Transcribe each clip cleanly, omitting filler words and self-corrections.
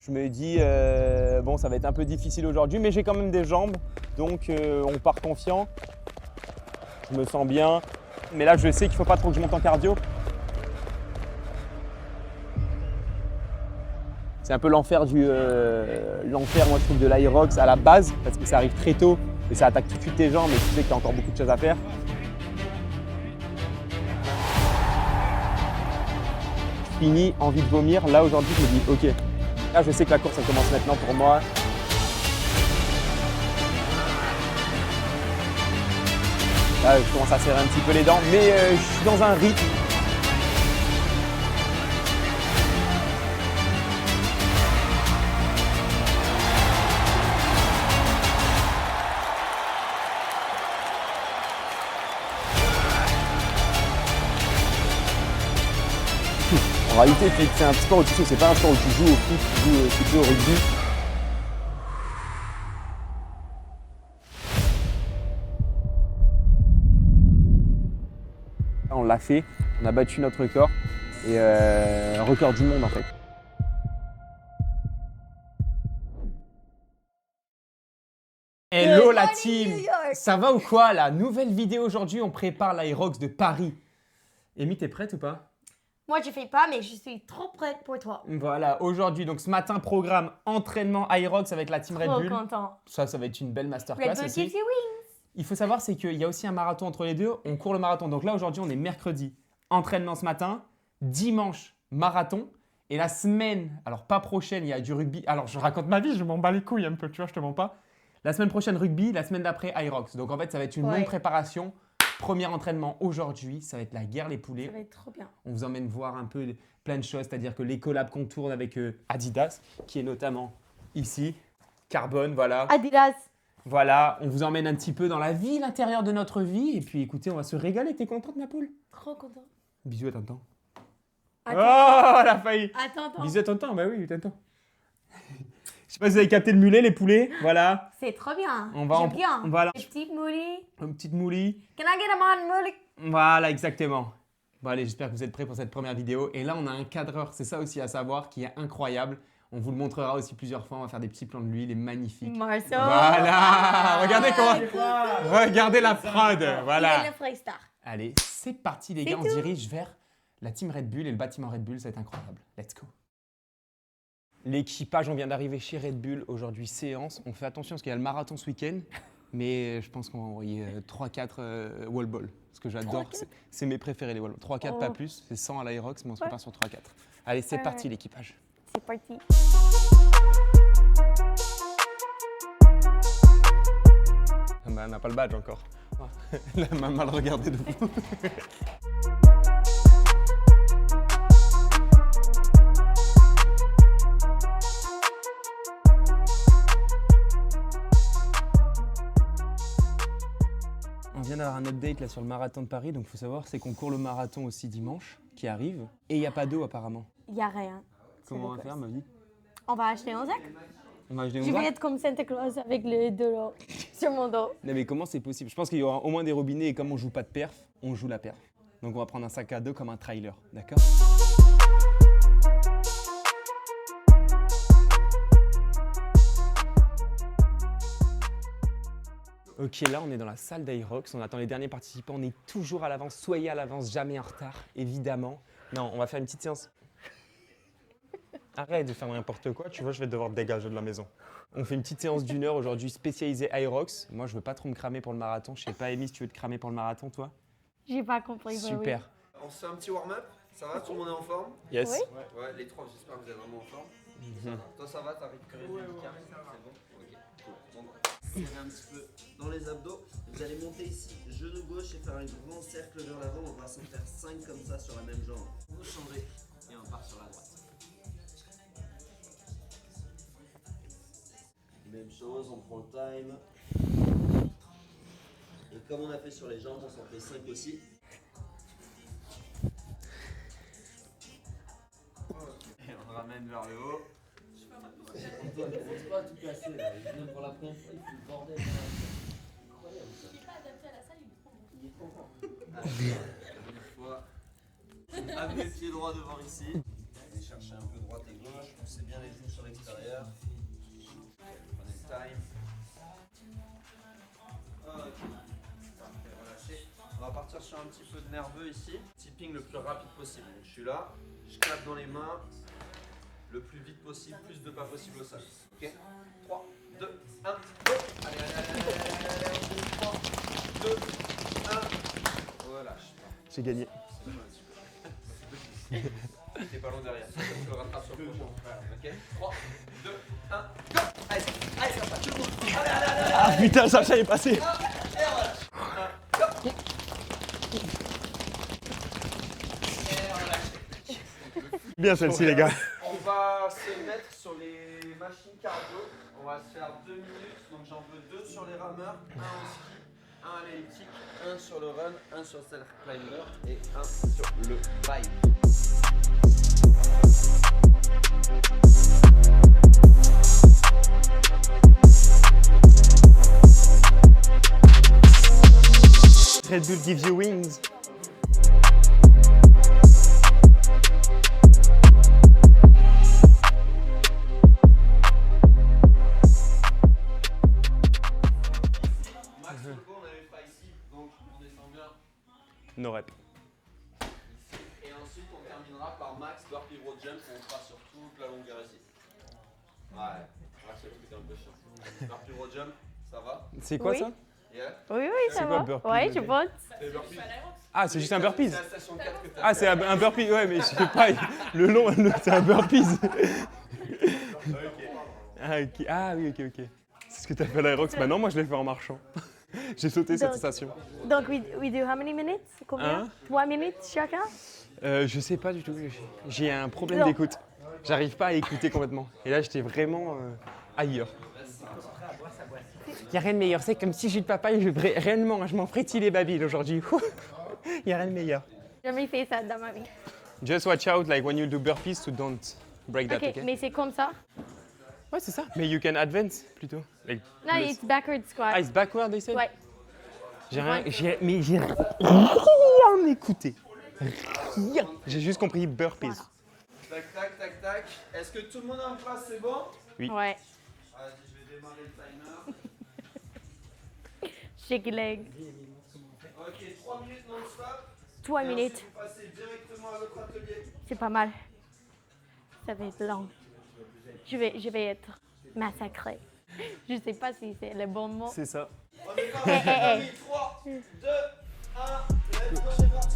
Je me dis, bon, ça va être un peu difficile aujourd'hui, mais j'ai quand même des jambes, donc on part confiant. Je me sens bien, mais là, je sais qu'il ne faut pas trop que je monte en cardio. C'est un peu l'enfer l'enfer, moi, je trouve, de l'Aerox à la base, parce que ça arrive très tôt et ça attaque tout de suite tes jambes, et tu sais qu'il y a encore beaucoup de choses à faire. Fini, envie de vomir. Là, aujourd'hui, je me dis, ok, là, je sais que la course, elle commence maintenant pour moi. Là, je commence à serrer un petit peu les dents, mais je suis dans un rythme. En réalité, c'est un sport où tu sais, c'est pas un sport où tu joues au foot, tu joues au rugby. On l'a fait, on a battu notre record et record du monde en fait. Hello la team, ça va ou quoi? La nouvelle vidéo aujourd'hui, on prépare l'Aerox de Paris. Amy, t'es prête ou pas? Moi, je fais pas, mais je suis trop prête pour toi. Voilà, aujourd'hui, donc ce matin, programme entraînement Aerox avec la team Red Bull. Trop content. Ça va être une belle masterclass Red Bull aussi. gives you wings. Il faut savoir, c'est qu'il y a aussi un marathon entre les deux. On court le marathon. Donc là, aujourd'hui, on est mercredi. Entraînement ce matin. Dimanche, marathon. Et la semaine, alors pas prochaine, il y a du rugby. Alors, je raconte ma vie, je m'en bats les couilles un peu, tu vois, je te mens pas. La semaine prochaine, rugby. La semaine d'après, Aerox. Donc en fait, ça va être une longue préparation. Premier entraînement aujourd'hui. Ça va être la guerre les poulets. Ça va être trop bien. On vous emmène voir un peu plein de choses. C'est-à-dire que les collabs qu'on tourne avec Adidas, qui est notamment ici. Carbone, voilà. Adidas. Voilà, on vous emmène un petit peu dans la vie, l'intérieur de notre vie. Et puis écoutez, on va se régaler. T'es contente, ma poule? Trop content. Bisous à tonton. Attends. Oh, elle a failli. Attends. Bisous à tonton, bah oui, tonton. Je sais pas si vous avez capté le mulet, les poulets. Voilà. C'est trop bien. On va J'aime bien. Voilà. Une petite moulie. Une petite moulie. Can I get a man moulie? Voilà, exactement. Bon, allez, j'espère que vous êtes prêts pour cette première vidéo. Et là, on a un cadreur, c'est ça aussi à savoir, qui est incroyable. On vous le montrera aussi plusieurs fois. On va faire des petits plans de lui, il est magnifique. Marceau. Voilà. Regardez comment. Regardez la prod. Il est Voilà. le freestar. Allez, c'est parti les gars. On se dirige vers la team Red Bull et le bâtiment Red Bull. Ça va être incroyable. Let's go. L'équipage, on vient d'arriver chez Red Bull. Aujourd'hui, séance. On fait attention parce qu'il y a le marathon ce week-end. Mais je pense qu'on va envoyer 3-4 wall ball. Parce que j'adore. C'est mes préférés les wall ball. 3-4 pas plus. C'est 100 à l'Aerox, mais on se prépare sur 3-4. Allez, c'est parti l'équipage. C'est parti. Bah, elle n'a pas le badge encore. Elle m'a mal regardé de vous. On vient d'avoir un update là sur le marathon de Paris, donc il faut savoir c'est qu'on court le marathon aussi dimanche qui arrive et il n'y a pas d'eau apparemment. Il n'y a rien. Comment on va faire ma vie? On va acheter un sac. On va acheter un Je sac? vais être comme Santa Claus avec de l'eau sur mon dos. Non mais comment c'est possible? Je pense qu'il y aura au moins des robinets et comme on joue pas de perf, on joue la perf. Donc on va prendre un sac à dos comme un trailer, d'accord? Ok, là on est dans la salle d'Aerox, on attend les derniers participants, on est toujours à l'avance, soyez à l'avance, jamais en retard, évidemment. Non, on va faire une petite séance. Arrête de faire n'importe quoi, tu vois, je vais devoir te dégager de la maison. On fait une petite séance d'1 heure aujourd'hui spécialisée Aerox. Moi, je veux pas trop me cramer pour le marathon. Je sais pas, Amy, si tu veux te cramer pour le marathon, toi? J'ai pas compris. Super. Oui. On se fait un petit warm-up, ça va? Tout le monde est en forme? Yes. Oui. Ouais, les trois, j'espère que vous êtes vraiment en forme. Toi, ça va? T'arrives quand même carré? C'est bon? Ok, cool. Bon, serrez un petit peu dans les abdos. Vous allez monter ici, genou gauche et faire un grand cercle vers l'avant. On va s'en faire 5 comme ça sur la même jambe. Vous changez et on part sur la droite. Même chose, on prend le time. Et comme on a fait sur les jambes, on s'en fait 5 aussi. Et on ramène vers le haut. Antoine, ne pense pas à tout casser là. Il vient pour la première fois, il fait le bordel. Incroyable ça. Il n'est pas adapté à la salle, il est content. Allez, première fois. Amenez le pied droit devant ici. Allez chercher un peu droite et gauche. Poussez bien les genoux sur l'extérieur. partir sur un petit peu de nerveux ici. Tipping le plus rapide possible. Donc je suis là, je claque dans les mains le plus vite possible, plus de pas possible au sol. Ok, 3, 2, 1, go. Allez, 3, 2, 1. Voilà, je J'ai gagné. T'es pas long derrière, ça je le rattrape sur le prochain. Ok, 3, 2, 1, go. Allez, ça passe, tout le monde. Allez. Ah putain, Sacha est passé. Et voilà. Go. Bien celle-ci les gars. On va se mettre sur les machines cardio. On va se faire 2 minutes. Donc j'en veux 2 sur les rameurs, 1 au ski, 1 à l'elliptique, 1 sur le run, 1 sur le self-climber et 1 sur le bike. Red Bull gives you wings. Max Turbo, on avait pas ici, donc on descend bien. No rep. Et ensuite on terminera par max burpee road jump, on fera sur toute la longueur ici. Ouais, c'est le truc un peu chiant. Burpee road jump, ça va? C'est quoi Oui. ça? Yeah. Oui, C'est ça quoi, va. burpee, Ouais, je ok. pense. C'est burpee. Ah, c'est juste un burpees. C'est la station 4 que t'as Ah, fait. c'est un burpee, ouais, mais je sais pas, le long, c'est un burpees. Ah, ok. Ah oui, ok. C'est ce que tu as fait à l'Aerox. Bah non, moi je l'ai fait en marchant. J'ai sauté cette station. Donc, we do how many minutes? Combien? Hein? 3 minutes chacun? Je sais pas du tout. J'ai un problème Non. d'écoute. J'arrive pas à écouter complètement. Et là, j'étais vraiment ailleurs. Il n'y a rien de meilleur. C'est comme si Jules Papaye, réellement, je m'en frétille les babiles aujourd'hui. Il n'y a rien de meilleur. J'ai jamais fait ça dans ma vie. Just watch out, like when you do burpees, to don't break that, Ok, okay? mais c'est comme ça? Ouais, c'est ça. Mais you can advance plutôt. Like, Non, plus. it's backward squat. Ah, it's backward, they said? Ouais. J'ai rien, mais j'ai rien écouté. Rien. J'ai juste compris burpees. Tac. Est-ce que tout le monde est en place, c'est bon? Oui. Ouais. Vas-y, je vais démarrer le timer. Shake leg. Ok, 3 minutes non-stop. 3 Et minutes. ensuite, vous passez directement à l'autre atelier. C'est pas mal. Ça va être long. Je vais être massacrée. Je sais pas si c'est le bon mot. C'est ça. On est parti, Hey. les amis. 3, 2, 1, let's go, c'est parti.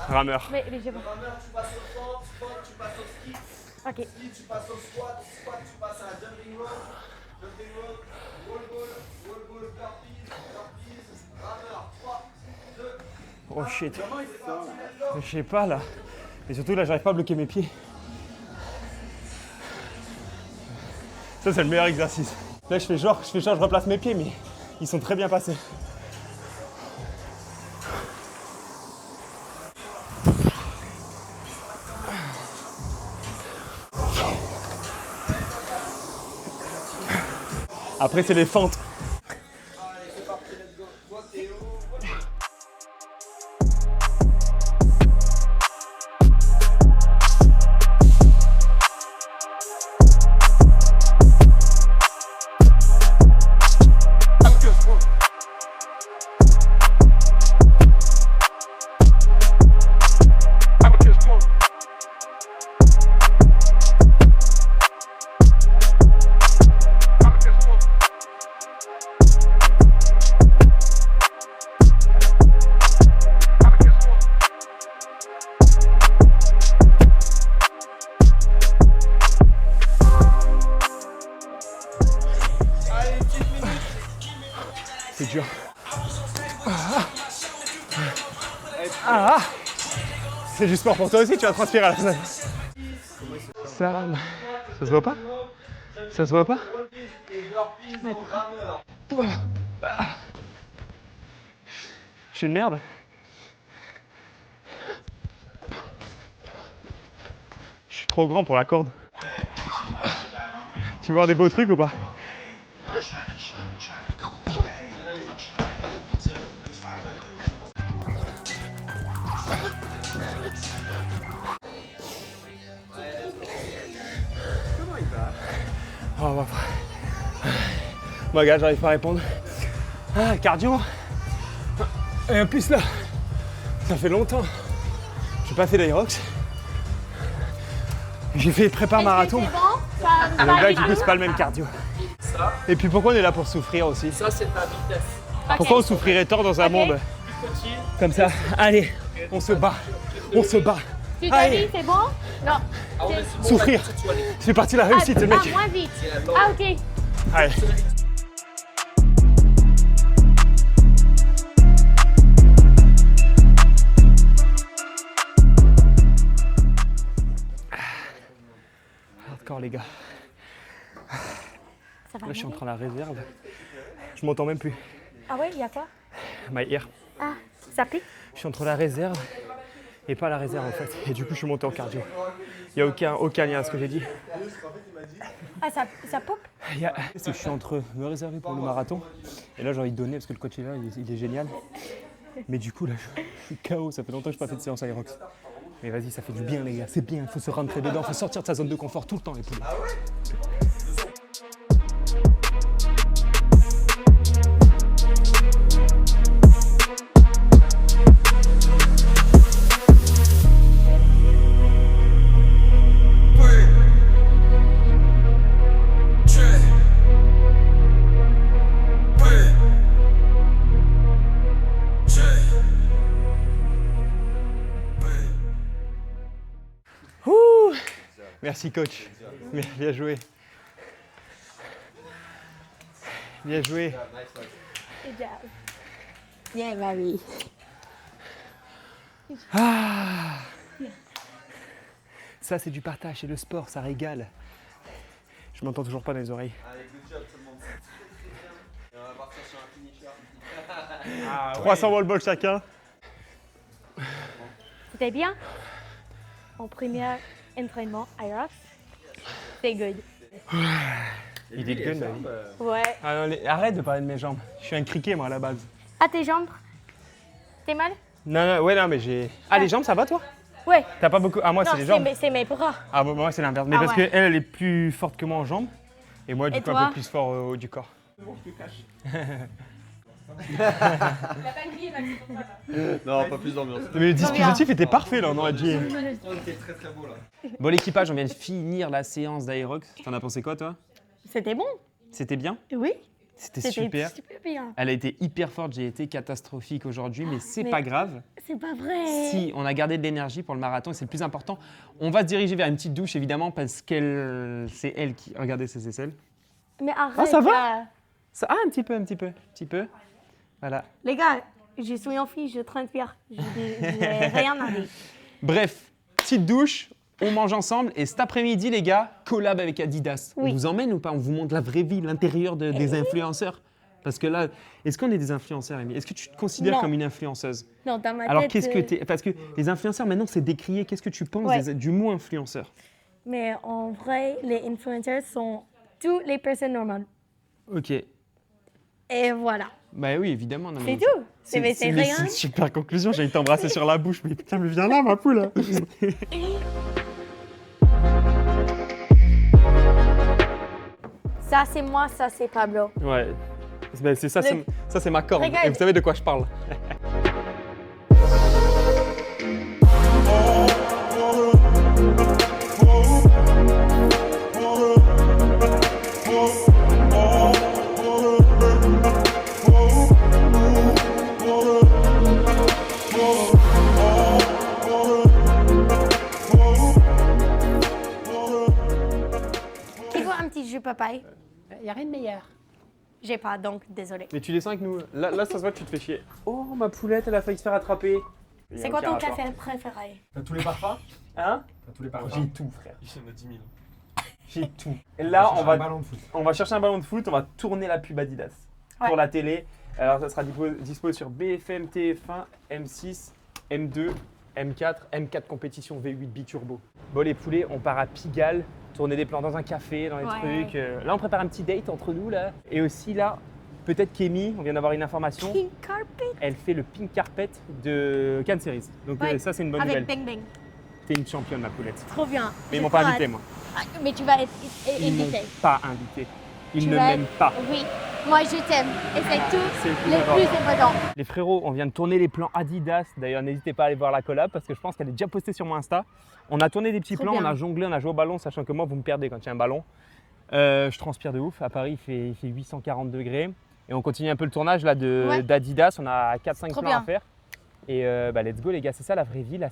Rameur. Mais je Le rameur, tu passes au sport, tu passes au ski. Ok. Ski, tu passes au squat, tu passes à la jumping rope, wall ball, burpees, rameur, 3, 2, Oh shit. c'est parti, let's go. Je sais pas là. Et surtout là, j'arrive pas à bloquer mes pieds. Ça, c'est le meilleur exercice. Là, je fais genre, je replace mes pieds, mais ils sont très bien passés. Après, c'est les fentes. Allez, c'est parti, let's go. Toi, Théo. Allez, une petite minute. C'est dur. Ah. C'est du sport pour toi aussi, tu vas transpirer à la fin. Ça se voit pas? Ça se voit pas? Et burpees au rameur. Je suis une merde. Je suis trop grand pour la corde. Tu veux voir des beaux trucs ou pas? Oh, bah. Bon, gars, j'arrive pas à répondre. Ah, cardio. Et en plus, là, ça fait longtemps. J'ai pas fait d'Aerox. J'ai fait prépa marathon. C'est bon? Ça Donc là, du coup, c'est pas le même cardio. Ça, Et puis pourquoi on est là pour souffrir aussi? ça c'est ta vitesse. Pourquoi on souffrirait tant dans un monde comme ça? Allez, on se bat. On se bat. Tu t'as Allez. dit, c'est bon? Non. Ah ouais, c'est bon, Souffrir. là, tu vas aller. C'est parti la réussite, le mec. moins vite. C'est la langue. Ah, ok. Allez. Hardcore les gars. Ça va Là je suis en aller? train de la réserve. Je m'entends même plus. Ah ouais, il y a quoi? My ear. Ah, ça pique? Je suis entre la réserve et pas la réserve en fait. Et du coup je suis monté en cardio. Il n'y a aucun lien à ce que j'ai dit. Ah, ça pop? Je suis entre me réserver pour le marathon et là j'ai envie de donner parce que le coach est là, il est génial. Mais du coup là je suis KO, ça fait longtemps que je n'ai pas fait de séance Aerox. Mais vas-y, ça fait du bien les gars, c'est bien, il faut se rentrer dedans, il faut sortir de sa zone de confort tout le temps les poules. Merci coach, bien joué. Bien joué. Good job. Yeah, Marie. Ah, ça c'est du partage, c'est le sport, ça régale. Je m'entends toujours pas dans les oreilles. Allez, good job tout le monde. Et on va partir sur un finisher. 300 wall ball chacun. C'était bien? Mon premier entraînement Aerox, c'est good. Il est gun, ma vie. Ouais. Ah non, arrête de parler de mes jambes. Je suis un criquet moi à la base. Ah, tes jambes? T'es mal? Non, mais j'ai. Ah, les jambes ça va toi? Ouais. T'as pas beaucoup. Ah, moi Non, c'est les jambes. c'est mes bras. Ah, bon, moi c'est l'inverse. Mais Ah, parce ouais. qu'elle, elle est plus forte que moi en jambes. Et moi, du Et coup, un toi peu plus fort au haut du corps. Non, pas plus d'ambiance. Mais le dispositif était parfait là, on aurait dit. On était très très beau là. Bon, l'équipage, on vient de finir la séance d'Aerox. T'en as pensé quoi, toi? C'était bon? C'était bien? Oui. C'était super. super bien. Elle a été hyper forte, j'ai été catastrophique aujourd'hui, mais c'est Mais- pas grave. C'est pas vrai. Si on a gardé de l'énergie pour le marathon, et c'est le plus important. On va se diriger vers une petite douche, évidemment, parce qu'elle, c'est elle qui. Regardez ses aisselles. Mais arrête. Ah, ça va? là. Ça, ah, un petit peu. Voilà. Les gars, je suis en fille, je transpire. Je n'ai rien à dire. Bref, petite douche, on mange ensemble, et cet après-midi, les gars, collab avec Adidas. Oui. On vous emmène ou pas? On vous montre la vraie vie, l'intérieur des influenceurs. Parce que là, est-ce qu'on est des influenceurs, Amy? Est-ce que tu te considères Non. comme une influenceuse? Non, dans ma Alors, tête. qu'est-ce que t'es. Parce que les influenceurs, maintenant, c'est décrié. Qu'est-ce que tu penses Ouais. du mot influenceur? Mais en vrai, les influencers sont toutes les personnes normales. Ok. Et voilà. Bah oui, évidemment. Non, mais C'est tout. C'est mais rien. c'est une super conclusion. J'ai envie de t'embrasser sur la bouche. Mais putain, mais viens là, ma poule. Ça, c'est moi, ça, c'est Pablo. Ouais. Ben, c'est ça, Le- ça c'est ma corde. Regarde. Et vous savez de quoi je parle. Qui veut un petit jus papaye? Il n'y a rien de meilleur. J'ai pas, donc désolé. Mais tu descends avec nous. Là, ça se voit que tu te fais chier. Oh, ma poulette, elle a failli se faire attraper. C'est quoi ton café préféré? T'as tous les parfums? Hein? T'as tous les parfums? J'ai tout, frère. Il y en a 10 000. J'ai tout. Et là, Cherche un ballon de foot. on va chercher un ballon de foot, on va tourner la pub Adidas Ouais. pour la télé. Alors ça sera dispo sur BFM, TF1, M6, M2, M4, M4 compétition V8 biturbo. Bon les poulets, on part à Pigalle, tourner des plans dans un café, dans les Ouais. trucs. Là on prépare un petit date entre nous là. Et aussi là, peut-être qu'Amy, on vient d'avoir une information, Pink carpet? elle fait le pink carpet de Cannes Series. Donc Ouais. ça c'est une bonne Avec nouvelle. Bang Bang. T'es une championne, ma poulette. Trop bien. Mais ils J'ai m'ont pas trop invité, hâte. moi. Ah, mais tu vas être Ils m'ont invité. pas invité. Ils Tu ne vas- m'aiment pas. Oui, moi je t'aime. Et c'est tout C'est le plus le important. plus important. Les frérots, on vient de tourner les plans Adidas. D'ailleurs, n'hésitez pas à aller voir la collab parce que je pense qu'elle est déjà postée sur mon Insta. On a tourné des petits Trop plans, on bien. a jonglé, on a joué au ballon, sachant que moi, vous me perdez quand il y a un ballon. Je transpire de ouf. À Paris, il fait 840 degrés. Et on continue un peu le tournage là Ouais. d'Adidas. On a 4-5 Trop plans bien. à faire. Et let's go les gars, c'est ça la vraie vie là.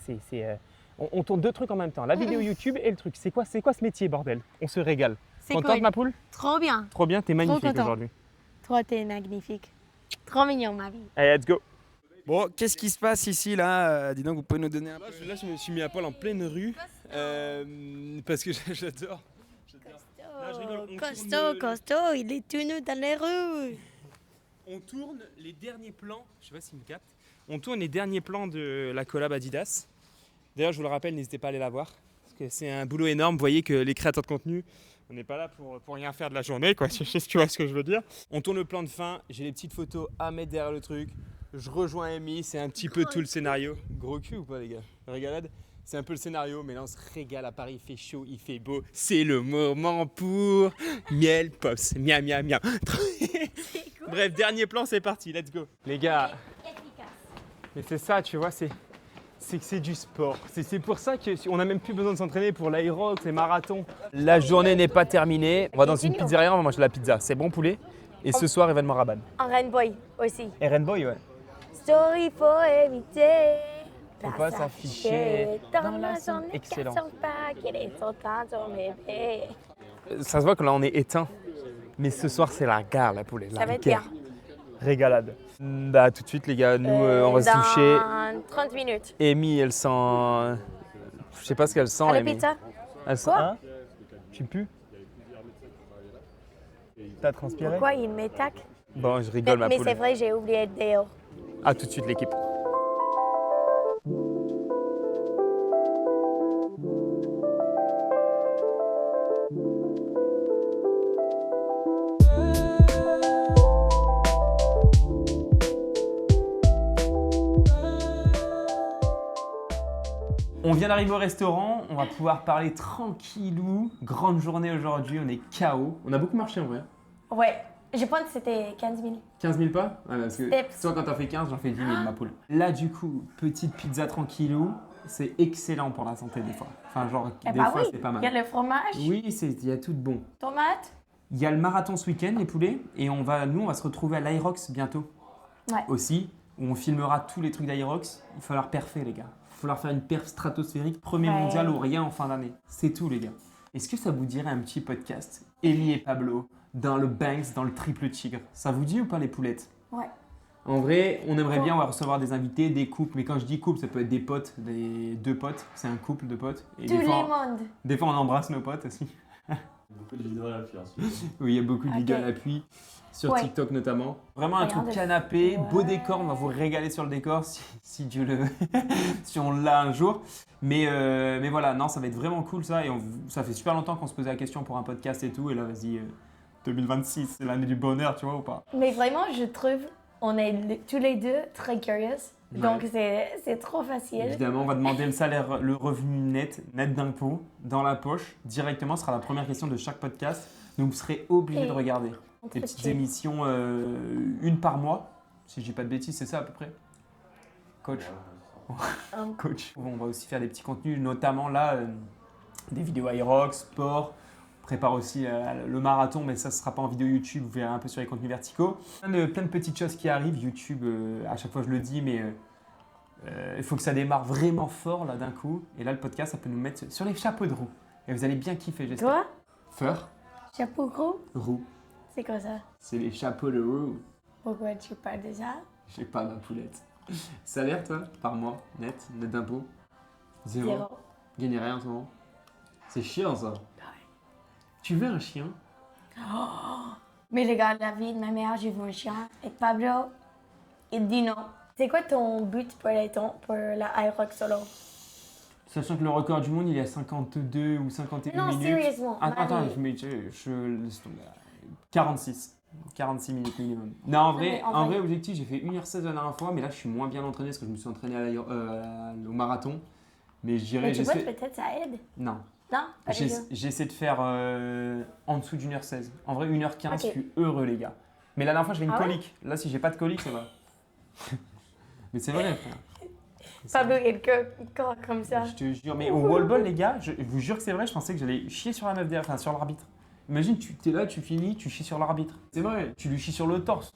On tourne 2 trucs en même temps, la vidéo YouTube et le truc. C'est quoi ce métier bordel? On se régale. C'est Contente cool. ma poule? Trop bien. Trop bien, t'es magnifique content. aujourd'hui. Toi, t'es magnifique. Trop mignon, ma vie. Allez, let's go. Bon, qu'est-ce qui se passe ici là Dis donc, vous pouvez nous donner un peu. Là, je me suis mis à poil en pleine rue parce que j'adore. je rigole, on Costaud, tourne le- costaud, il est tout nu dans les rues. On tourne les derniers plans, je sais pas s'il me capte, on tourne les derniers plans de la collab Adidas. D'ailleurs, je vous le rappelle, n'hésitez pas à aller la voir, parce que c'est un boulot énorme. Vous voyez que les créateurs de contenu, on n'est pas là pour rien faire de la journée, quoi. Je sais si tu vois ce que je veux dire. On tourne le plan de fin, j'ai les petites photos à mettre derrière le truc. Je rejoins Amy, c'est un petit peu tout le scénario. Gros cul ou pas, les gars? Régalade? C'est un peu le scénario, mais là on se régale à Paris, il fait chaud, il fait beau. C'est le moment pour miel, pops, miam, miam, miam. Bref, dernier plan, c'est parti, let's go. Les gars, mais c'est ça, tu vois, c'est que c'est du sport. C'est pour ça qu'on n'a même plus besoin de s'entraîner pour l'aérox, les marathons. La journée n'est pas terminée. On va dans une pizzeria, on va manger de la pizza. C'est bon poulet? Et ce soir, événement Rabanne. En Rainbow aussi. Et Rainbow, ouais. Story faut éviter. Faut pas s'afficher dans la zone. Excellent. Ça Ça se voit que là, on est éteint. Mais ce soir, c'est la gare, la poulet. La va être gare. bien. Régalade. Bah, tout de suite, les gars, nous, on va se toucher. Dans 30 minutes. Amy, elle sent. Je sais pas ce qu'elle sent, À la Amy. pizza. Elle sent. Quoi Hein? Tu pues? T'as transpiré? Pourquoi il m'attaque? Bon, je rigole, ma Mais poule. c'est vrai, j'ai oublié de dehors. À tout de suite, l'équipe. On vient d'arriver au restaurant, on va pouvoir parler tranquillou. Grande journée aujourd'hui, on est KO. On a beaucoup marché en vrai. Ouais, je pense que c'était 15 000. 15 000 pas? Ouais, parce que Steps. toi quand t'en fais 15, j'en fais 10 000 ma poule. Là du coup, petite pizza tranquillou, c'est excellent pour la santé des fois. Enfin genre Eh des bah fois oui, c'est pas il y a mal. le fromage, Oui, il y a tout de bon. tomate. Il y a le marathon ce week-end les poulets et nous on va se retrouver à l'Aerox bientôt Ouais. aussi où on filmera tous les trucs d'Aerox. Il va falloir perfer les gars. Il va falloir faire une perf stratosphérique, premier Ouais. mondial ou rien en fin d'année. C'est tout les gars. Est-ce que ça vous dirait un petit podcast Amy et Pablo dans le Banks, dans le triple tigre? Ça vous dit ou pas les poulettes? Ouais. En vrai, on aimerait bien, on va recevoir des invités, des couples, mais quand je dis couple, ça peut être des potes, deux potes, c'est un couple de potes. Et Tous les mondes. des fois, on embrasse nos potes aussi. Beaucoup de vidéos à l'appui ensuite. Oui, il y a beaucoup de Ok. vidéos à l'appui, sur Ouais. TikTok notamment. Vraiment un truc Regardez. canapé, beau Ouais. décor, on va vous régaler sur le décor si Dieu le... si on l'a un jour. Mais voilà, non, ça va être vraiment cool ça, et ça fait super longtemps qu'on se posait la question pour un podcast et tout, et là, vas-y, 2026, c'est l'année du bonheur, tu vois ou pas? Mais vraiment, je trouve, on est tous les deux très curieux. Ouais. Donc, c'est trop facile. Évidemment, on va demander le salaire, le revenu net d'impôt dans la poche directement. Ce sera la première question de chaque podcast. Donc vous serez obligés Et de regarder des Très petites chill. émissions, une par mois. Si je dis pas de bêtises, c'est ça à peu près. Coach. Coach. On va aussi faire des petits contenus, notamment là, des vidéos Aerox, sport. On prépare aussi le marathon, mais ça ne sera pas en vidéo YouTube. Vous verrez un peu sur les contenus verticaux. Plein de petites choses qui arrivent. YouTube, à chaque fois je le dis, mais il faut que ça démarre vraiment fort là d'un coup. Et là, le podcast, ça peut nous mettre sur les chapeaux de roue. Et vous allez bien kiffer, j'espère. Toi, Feur, chapeau gros, roue. c'est quoi ça? C'est les chapeaux de roue. Pourquoi tu parles de ça? Je sais pas, ma poulette. Salaire, toi, par mois, net d'impôt? Zéro. Zéro. Gagnez rien en ce moment. C'est chiant ça. Tu veux un chien? Mais les gars, la vie de ma mère, j'ai vu un chien. Et Pablo, il dit non. C'est quoi ton but pour la Aerox solo? Sachant que le record du monde, il est à 52 ou 51 Non, minutes. sérieusement. Attends, Marie. je laisse tomber. 46. 46 minutes minimum. Non, en vrai, mais en en vrai- vrai, objectif, j'ai fait 1h16 la dernière fois, mais là, je suis moins bien entraîné parce que je me suis entraîné au marathon. Mais je dirais, Mais tu vois, j'essaie... peut-être ça aide. Non, Non, pas du tout. j'essaie de faire en dessous d'1h16. En vrai, 1h15, Ok. je suis heureux, les gars. Mais la dernière fois, j'avais une Ah ouais colique. Là, si j'ai pas de colique, ça va. Mais c'est vrai, frère. Pablo, il y a le corps comme ça. Je te jure, mais au wall-ball, les gars, je vous jure que c'est vrai, je pensais que j'allais chier sur la meuf derrière, enfin sur l'arbitre. Imagine, tu es là, tu finis, tu chies sur l'arbitre. C'est vrai, tu lui chies sur le torse.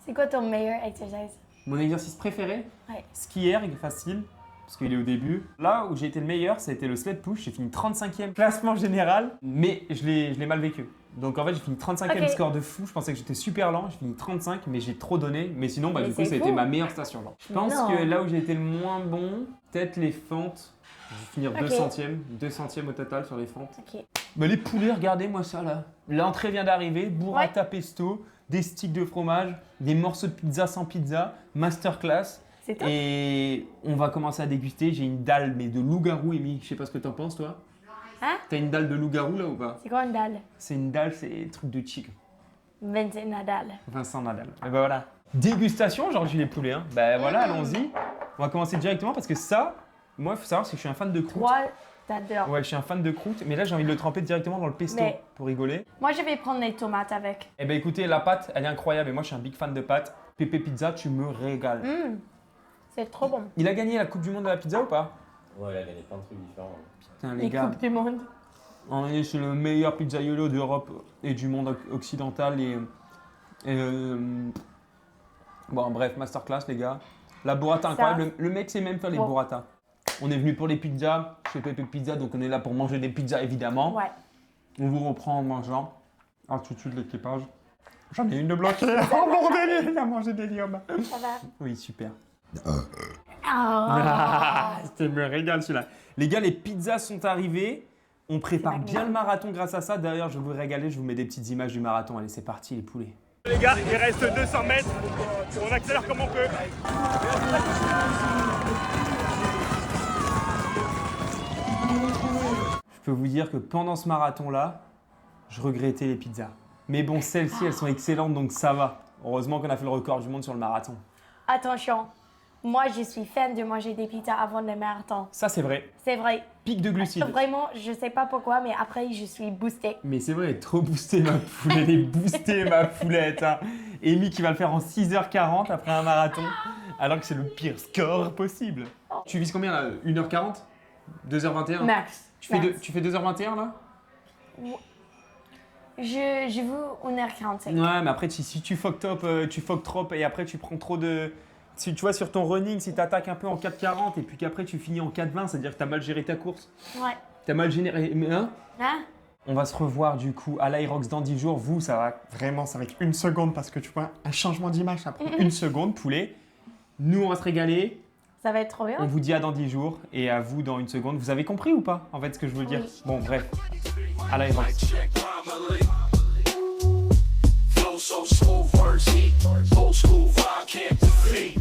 C'est quoi ton meilleur exercice? Mon exercice préféré, Ouais. ski erg, facile, parce qu'il est au début. Là où j'ai été le meilleur, ça a été le sled push. J'ai fini 35e classement général, mais je l'ai mal vécu. Donc en fait, j'ai fini 35e Ok. score de fou. Je pensais que j'étais super lent. J'ai fini 35, mais j'ai trop donné. Mais sinon, Mais du coup, c'est ça a fou. été ma meilleure station. Genre. Je pense Non. que là où j'ai été le moins bon, peut-être les fentes. Je vais finir Ok. 200e au total sur les fentes. Ok. Mais les poulets, regardez-moi ça là. L'entrée vient d'arriver, burrata pesto, des sticks de fromage, des morceaux de pizza sans pizza, masterclass. C'est top. Et on va commencer à déguster. J'ai une dalle, mais de loup-garou, Amy. Je sais pas ce que t'en penses, toi. Hein? T'as une dalle de loup-garou là ou pas? C'est quoi une dalle? C'est une dalle, c'est un truc de tigre. Vincent Nadal. Vincent Nadal. Et ben voilà. Dégustation aujourd'hui, les poulets. Hein. Ben voilà, allons-y. On va commencer directement parce que ça, moi, il faut savoir, c'est que je suis un fan de croûte. Toi, t'adores. Ouais, je suis un fan de croûte. Mais là, j'ai envie de le tremper directement dans le pesto Mais- pour rigoler. Moi, je vais prendre les tomates avec. Eh ben écoutez, la pâte, elle est incroyable et moi je suis un big fan de pâte. Pépé Pizza, tu me régales. C'est trop bon. Il a gagné la Coupe du Monde de la pizza ou pas? Ouais, il a gagné plein de trucs différents. Putain les Les gars, coupes du monde. on est chez le meilleur pizzaiolo d'Europe et du monde occidental bon bref, masterclass les gars. La burrata incroyable, le mec sait même faire les Bon. burrata. On est venu pour les pizzas, chez Pépé Pizza, donc on est là pour manger des pizzas évidemment. Ouais. On vous reprend en mangeant. Ah tout de suite l'équipage. J'en ai une de bloquée. Oh bordel, il a mangé des liums. Ça va. Oui, super. Ah. C'était me régale celui-là. Les gars, les pizzas sont arrivées. On prépare magnifique. bien le marathon grâce à ça. D'ailleurs, je vais vous régaler. Je vous mets des petites images du marathon. Allez, c'est parti, les poulets. Les gars, il reste 200 mètres. On accélère comme on peut. Je peux vous dire que pendant ce marathon-là, je regrettais les pizzas. Mais bon, celles-ci, elles sont excellentes, donc ça va. Heureusement qu'on a fait le record du monde sur le marathon. Attention, moi, je suis fan de manger des pizzas avant le marathon. Ça, c'est vrai. C'est vrai. Pic de glucides. Vraiment, je sais pas pourquoi, mais après, je suis boostée. Mais c'est vrai, trop boosté ma poulette, elle est boostée ma poulette. Hein. Amy qui va le faire en 6h40 après un marathon, alors que c'est le pire score possible. Tu vises combien là? 1h40? 2h21? Max. Tu fais, Max. tu fais 2h21 là? Je veux 1h45. Ouais, mais après, si tu fuck top, tu fuck trop et après tu prends trop de. Si tu vois sur ton running, si tu attaques un peu en 4h40 et puis qu'après tu finis en 4h20, c'est-à-dire que tu as mal géré ta course. Ouais. Tu as mal géré. Hein? Hein? On va se revoir du coup à l'Aerox dans 10 jours. Vous, ça va vraiment, ça va être une seconde parce que tu vois, un changement d'image, ça prend une seconde, poulet. Nous, on va se régaler. Ça va être trop bien. On vous dit à dans 10 jours et à vous dans une seconde. Vous avez compris ou pas, en fait, ce que je veux dire? Oui. Bon, bref. À l'Aerox. Flow so smooth, words heat. Old school vibe can't defeat.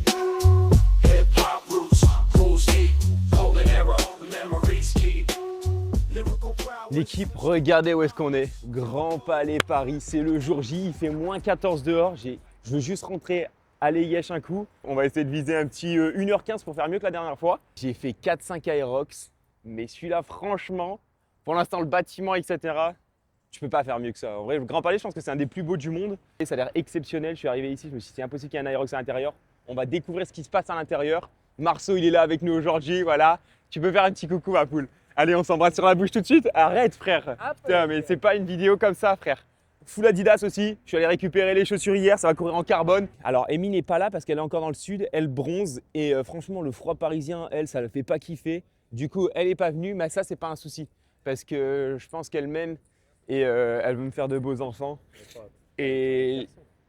Hip hop roots, cruise deep. Golden era, memories keep. Lyrical crowd. L'équipe, regardez où est-ce qu'on est. Grand Palais Paris, c'est le jour J, il fait moins 14 dehors. Je veux juste rentrer à l'Ayesh un coup. On va essayer de viser un petit 1h15 pour faire mieux que la dernière fois. J'ai fait 4-5 Aerox, mais celui-là, franchement, pour l'instant, le bâtiment, etc., tu peux pas faire mieux que ça. En vrai, le Grand Palais, je pense que c'est un des plus beaux du monde. Et ça a l'air exceptionnel. Je suis arrivé ici, je me suis dit, c'est impossible qu'il y ait un Aerox à l'intérieur. On va découvrir ce qui se passe à l'intérieur. Marceau, il est là avec nous aujourd'hui, voilà. Tu peux faire un petit coucou, ma poule. Allez, on s'embrasse sur la bouche tout de suite. Arrête, frère. Putain, mais c'est pas une vidéo comme ça, frère. Full Adidas aussi. Je suis allé récupérer les chaussures hier, ça va courir en carbone. Alors, Amy n'est pas là parce qu'elle est encore dans le sud. Elle bronze et franchement, le froid parisien, elle, ça ne le fait pas kiffer. Du coup, elle n'est pas venue, mais ça, c'est pas un souci parce que je pense qu'elle m'aime et elle veut me faire de beaux enfants. Et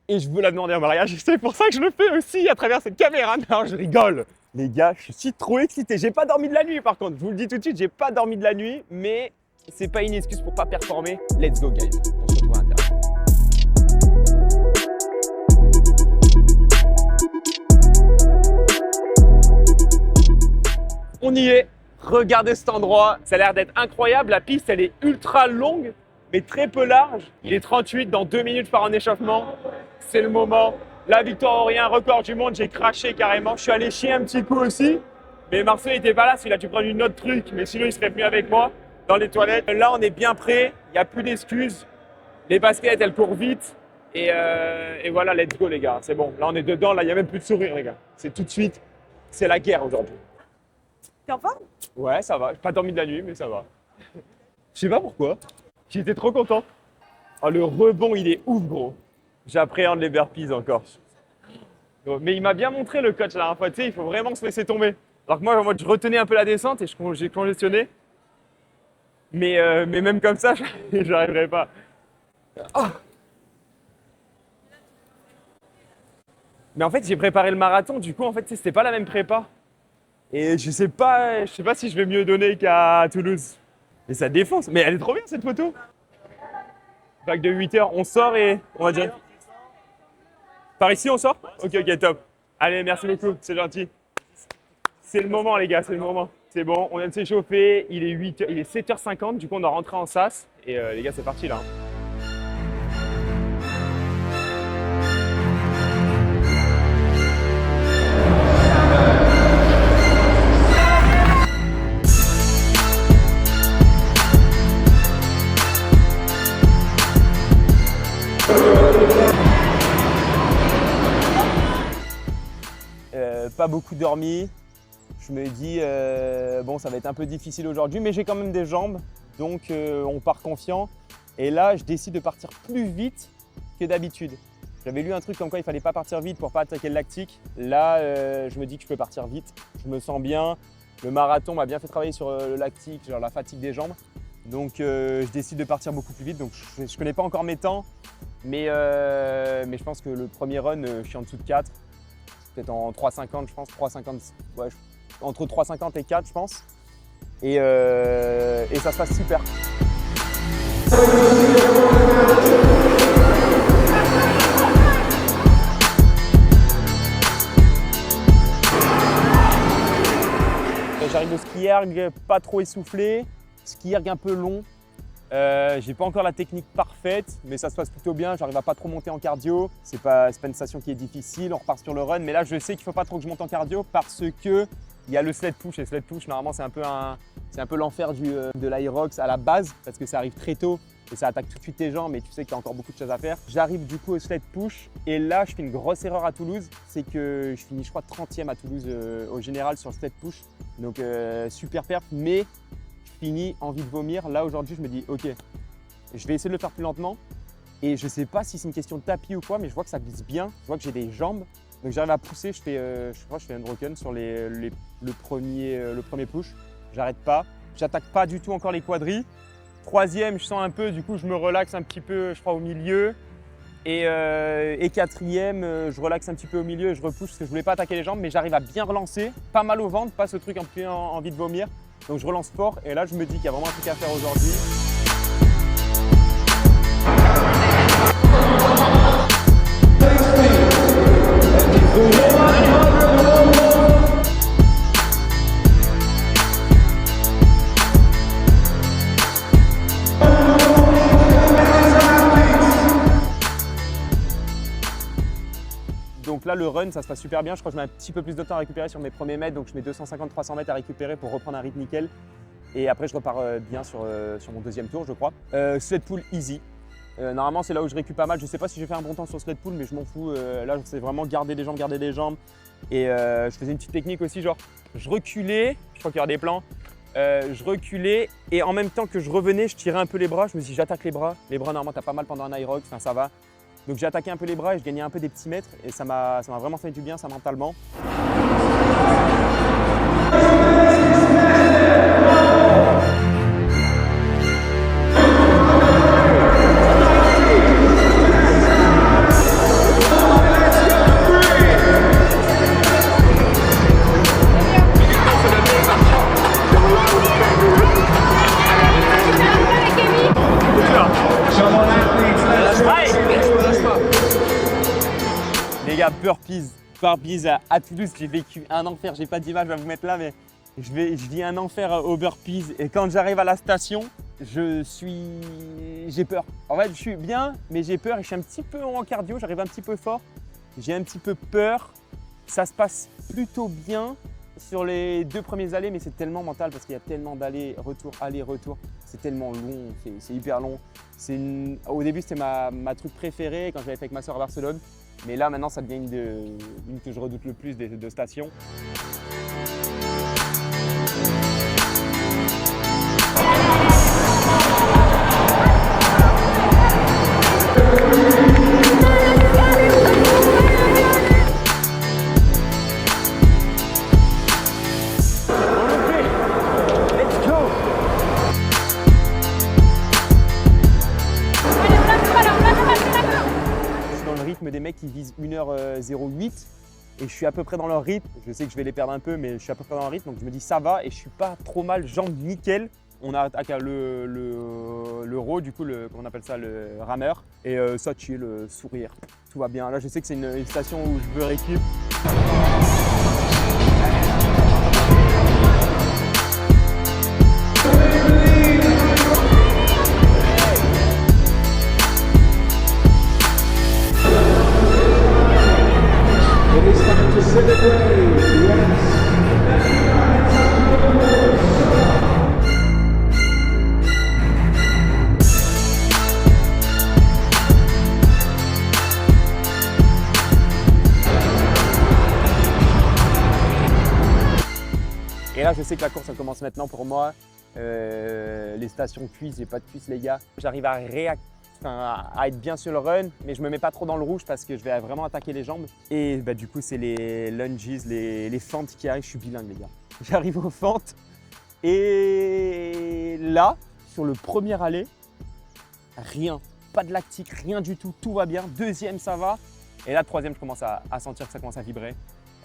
je veux la demander en mariage. C'est pour ça que je le fais aussi à travers cette caméra. Non, je rigole. Les gars, je suis trop excité. J'ai pas dormi de la nuit par contre. Je vous le dis tout de suite, j'ai pas dormi de la nuit, mais c'est pas une excuse pour pas performer. Let's go, guys. On se retrouve à l'intérieur. On y est. Regardez cet endroit. Ça a l'air d'être incroyable. La piste, elle est ultra longue, mais très peu large. Il est 38, dans 2 minutes par un échauffement. C'est le moment. La victoire Aurien, record du monde, j'ai craché carrément. Je suis allé chier un petit coup aussi. Mais Marceau n'était pas là, parce qu'il a dû prendre une autre truc, mais sinon il serait venu avec moi dans les toilettes. Là, on est bien prêt, il n'y a plus d'excuses. Les baskets, elles courent vite. Et voilà, let's go les gars, c'est bon. Là, on est dedans, là, il n'y a même plus de sourire les gars. C'est tout de suite, c'est la guerre aujourd'hui. T'es en forme? Ouais, ça va. J'ai pas dormi de la nuit, mais ça va. Je sais pas pourquoi. J'étais trop content. Oh, le rebond, il est ouf, gros. J'appréhende les burpees encore. Mais il m'a bien montré le coach la dernière fois. Tu sais, il faut vraiment se laisser tomber. Alors que moi, je retenais un peu la descente et j'ai congestionné. Mais même comme ça, j'arriverai pas. Oh. Mais en fait, j'ai préparé le marathon. Du coup, en fait, c'était pas la même prépa. Et je sais pas si je vais mieux donner qu'à Toulouse. Mais ça défonce. Mais elle est trop bien cette photo. Bac de 8h, on sort et on va dire. Par ici, on sort? Ok, top. Allez, merci beaucoup, c'est gentil. C'est le moment, les gars, c'est le moment. C'est bon, on vient de s'échauffer. Il est 7h50, du coup, on doit rentrer en sas. Et les gars, c'est parti là. Pas beaucoup dormi. Je me dis, bon, ça va être un peu difficile aujourd'hui, mais j'ai quand même des jambes, donc on part confiant. Et là, je décide de partir plus vite que d'habitude. J'avais lu un truc comme quoi il fallait pas partir vite pour pas attaquer le lactique. Là, je me dis que je peux partir vite. Je me sens bien. Le marathon m'a bien fait travailler sur le lactique, genre la fatigue des jambes. Donc, je décide de partir beaucoup plus vite. Donc, je connais pas encore mes temps, mais je pense que le premier run, je suis en dessous de 4. Peut-être en 3,50 je pense, 3,50, ouais, entre 3,50 et 4 je pense. Et ça se passe super. J'arrive au ski erg pas trop essoufflé, ski erg un peu long. J'ai pas encore la technique parfaite, mais ça se passe plutôt bien. J'arrive à pas trop monter en cardio. C'est pas une station qui est difficile. On repart sur le run, mais là je sais qu'il faut pas trop que je monte en cardio parce que il y a le sled push. Et sled push, normalement, c'est un peu l'enfer de l'Aerox à la base parce que ça arrive très tôt et ça attaque tout de suite tes jambes. Mais tu sais qu'il y a encore beaucoup de choses à faire. J'arrive du coup au sled push et là je fais une grosse erreur à Toulouse, c'est que je finis je crois 30e à Toulouse au général sur le sled push. Donc super perf, mais fini, envie de vomir. Là aujourd'hui je me dis ok, je vais essayer de le faire plus lentement et je sais pas si c'est une question de tapis ou quoi, mais je vois que ça glisse bien, je vois que j'ai des jambes, donc j'arrive à pousser. Je crois que je fais un broken sur le premier push, j'arrête pas, j'attaque pas du tout encore les quadris. Troisième, je sens un peu, du coup je me relaxe un petit peu, je crois au milieu. Et quatrième, je relaxe un petit peu au milieu et je repousse parce que je voulais pas attaquer les jambes, mais j'arrive à bien relancer, pas mal au ventre, pas ce truc un peu envie de vomir. Donc je relance fort et là je me dis qu'il y a vraiment un truc à faire aujourd'hui. Donc là, le run, ça se passe super bien. Je crois que je mets un petit peu plus de temps à récupérer sur mes premiers mètres. Donc je mets 250-300 mètres à récupérer pour reprendre un rythme nickel. Et après, je repars bien sur mon deuxième tour, je crois. Sled pull easy. Normalement, c'est là où je récupère pas mal. Je ne sais pas si je vais faire un bon temps sur sled pull, mais je m'en fous. Là, c'est vraiment garder les jambes. Et je faisais une petite technique aussi, genre je reculais. Je crois qu'il y aura des plans. Je reculais et en même temps que je revenais, je tirais un peu les bras. Je me suis dit, j'attaque les bras. Les bras, normalement, t'as pas mal pendant un Aerox, enfin ça va. Donc j'ai attaqué un peu les bras et je gagnais un peu des petits mètres et ça m'a vraiment fait du bien, ça mentalement. Les gars, burpees à Toulouse, j'ai vécu un enfer. J'ai pas d'image à vous mettre là, mais je vis un enfer aux burpees. Et quand j'arrive à la station, j'ai peur. En fait, je suis bien, mais j'ai peur et je suis un petit peu en cardio. J'arrive un petit peu fort. J'ai un petit peu peur. Ça se passe plutôt bien, sur les 2 premiers allées, mais c'est tellement mental parce qu'il y a tellement d'allers-retour, aller-retour. C'est tellement long, c'est hyper long. Au début, c'était ma truc préférée quand j'avais fait avec ma soeur à Barcelone. Mais là, maintenant, ça devient une que je redoute le plus de stations. Des mecs qui visent 1h08 et je suis à peu près dans leur rythme. Je sais que je vais les perdre un peu, mais je suis à peu près dans leur rythme, donc je me dis ça va et je suis pas trop mal, jambes nickel. On a attaqué le row, du coup, comment on appelle ça, le rameur, et ça chill, le sourire, tout va bien. Là, je sais que c'est une station où je veux récup. Et là, je sais que la course, elle commence maintenant pour moi. Les stations cuisses, j'ai pas de cuisses, les gars. J'arrive à être bien sur le run, mais je me mets pas trop dans le rouge parce que je vais vraiment attaquer les jambes. Et bah, du coup, c'est les lunges, les fentes qui arrivent. Je suis bilingue, les gars. J'arrive aux fentes. Et là, sur le premier aller, rien. Pas de lactique, rien du tout. Tout va bien. Deuxième, ça va. Et là, troisième, je commence à sentir que ça commence à vibrer.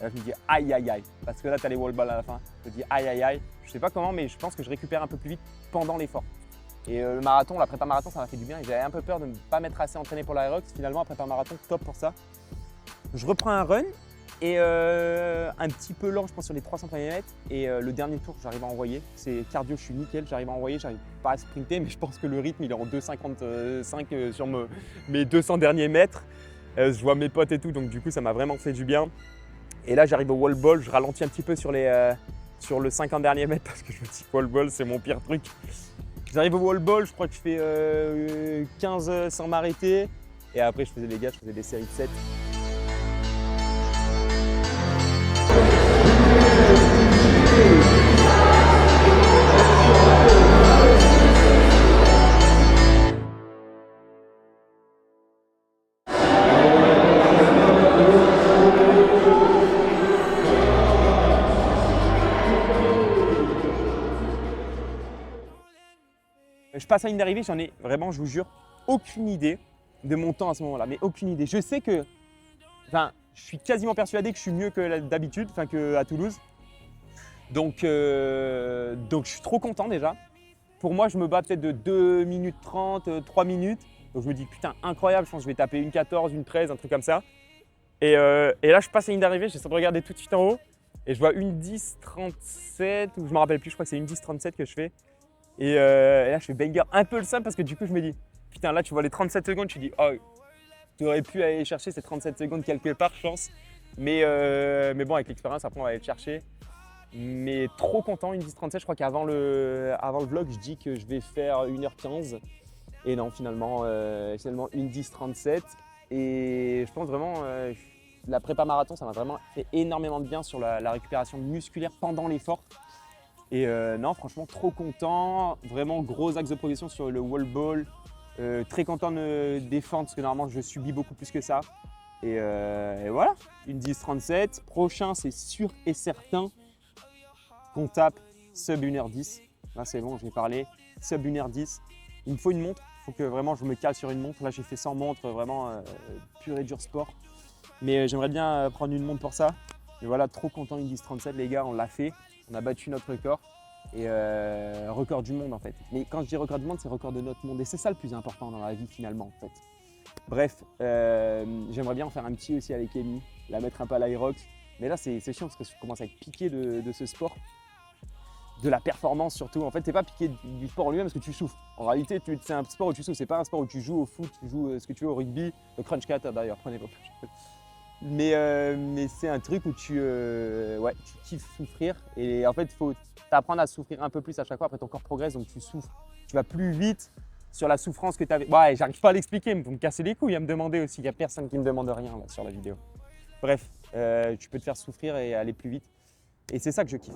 Et là, je me dis aïe aïe aïe, parce que là tu as les wall balls à la fin. Je me dis aïe aïe aïe, je sais pas comment, mais je pense que je récupère un peu plus vite pendant l'effort. Et le marathon, la prépa marathon, ça m'a fait du bien et j'avais un peu peur de ne pas m'être assez entraîné pour l'aérox. Finalement, la prépa marathon, top pour ça. Je reprends un run et un petit peu lent, je pense, sur les 300 premiers mètres. Et le dernier tour, j'arrive à envoyer. C'est cardio, je suis nickel, j'arrive à envoyer, j'arrive pas à sprinter, mais je pense que le rythme, il est en 2,55 sur mes 200 derniers mètres. Je vois mes potes et tout, donc du coup, ça m'a vraiment fait du bien. Et là, j'arrive au wall ball, je ralentis un petit peu sur le 50 derniers mètres parce que je me dis wall ball, c'est mon pire truc. J'arrive au wall ball, je crois que je fais 15 sans m'arrêter. Et après, je faisais des séries de 7. Je passe à une d'arrivée, j'en ai vraiment, je vous jure, aucune idée de mon temps à ce moment-là, mais aucune idée. Je sais que, je suis quasiment persuadé que je suis mieux que d'habitude, qu'à Toulouse. Donc je suis trop content déjà. Pour moi, je me bats peut-être de 2 minutes 30, 3 minutes. Donc je me dis, putain, incroyable, je pense que je vais taper une 14, une 13, un truc comme ça. Et là, je passe à une d'arrivée, j'essaie de regarder tout de suite en haut. Et je vois une 10-37, ou je me rappelle plus, je crois que c'est une 10-37 que je fais. Et là, je fais banger un peu le seum parce que du coup, je me dis, putain, là, tu vois les 37 secondes, tu dis, oh, tu aurais pu aller chercher ces 37 secondes quelque part, je pense. Mais bon, avec l'expérience, après, on va aller le chercher. Mais trop content, une 10-37. Je crois qu'avant le vlog, je dis que je vais faire 1h15. Et non, finalement une 10-37. Et je pense vraiment, la prépa marathon, ça m'a vraiment fait énormément de bien sur la récupération musculaire pendant l'effort. Et non, franchement, trop content. Vraiment gros axe de progression sur le wall ball. Très content des fentes parce que normalement, je subis beaucoup plus que ça. Et voilà, une 10-37. Prochain, c'est sûr et certain qu'on tape sub 1h10. Là, c'est bon, je vais parler. Sub 1h10. Il me faut une montre. Il faut que vraiment je me cale sur une montre. Là, j'ai fait sans montre, vraiment pur et dur sport. Mais j'aimerais bien prendre une montre pour ça. Et voilà, trop content, une 10-37, les gars, on l'a fait. On a battu notre record. Et record du monde, en fait. Mais quand je dis record du monde, c'est record de notre monde. Et c'est ça le plus important dans la vie, finalement, en fait. Bref, j'aimerais bien en faire un petit aussi avec Amy, la mettre un peu à l'Aerox. Mais là, c'est chiant parce que je commence à être piqué de ce sport. De la performance surtout. En fait, t'es pas piqué du sport en lui-même parce que tu souffres. En réalité, c'est un sport où tu souffres. C'est pas un sport où tu joues au foot, tu joues ce que tu veux au rugby. Le crunch cat d'ailleurs, prenez pas. Mais c'est un truc où tu kiffes souffrir. Et en fait, il faut t'apprendre à souffrir un peu plus à chaque fois. Après, ton corps progresse, donc tu souffres. Tu vas plus vite sur la souffrance que tu avais. Ouais, j'arrive pas à l'expliquer, vous me cassez les couilles à me demander aussi. Il n'y a personne qui me demande rien là, sur la vidéo. Bref, tu peux te faire souffrir et aller plus vite. Et c'est ça que je kiffe.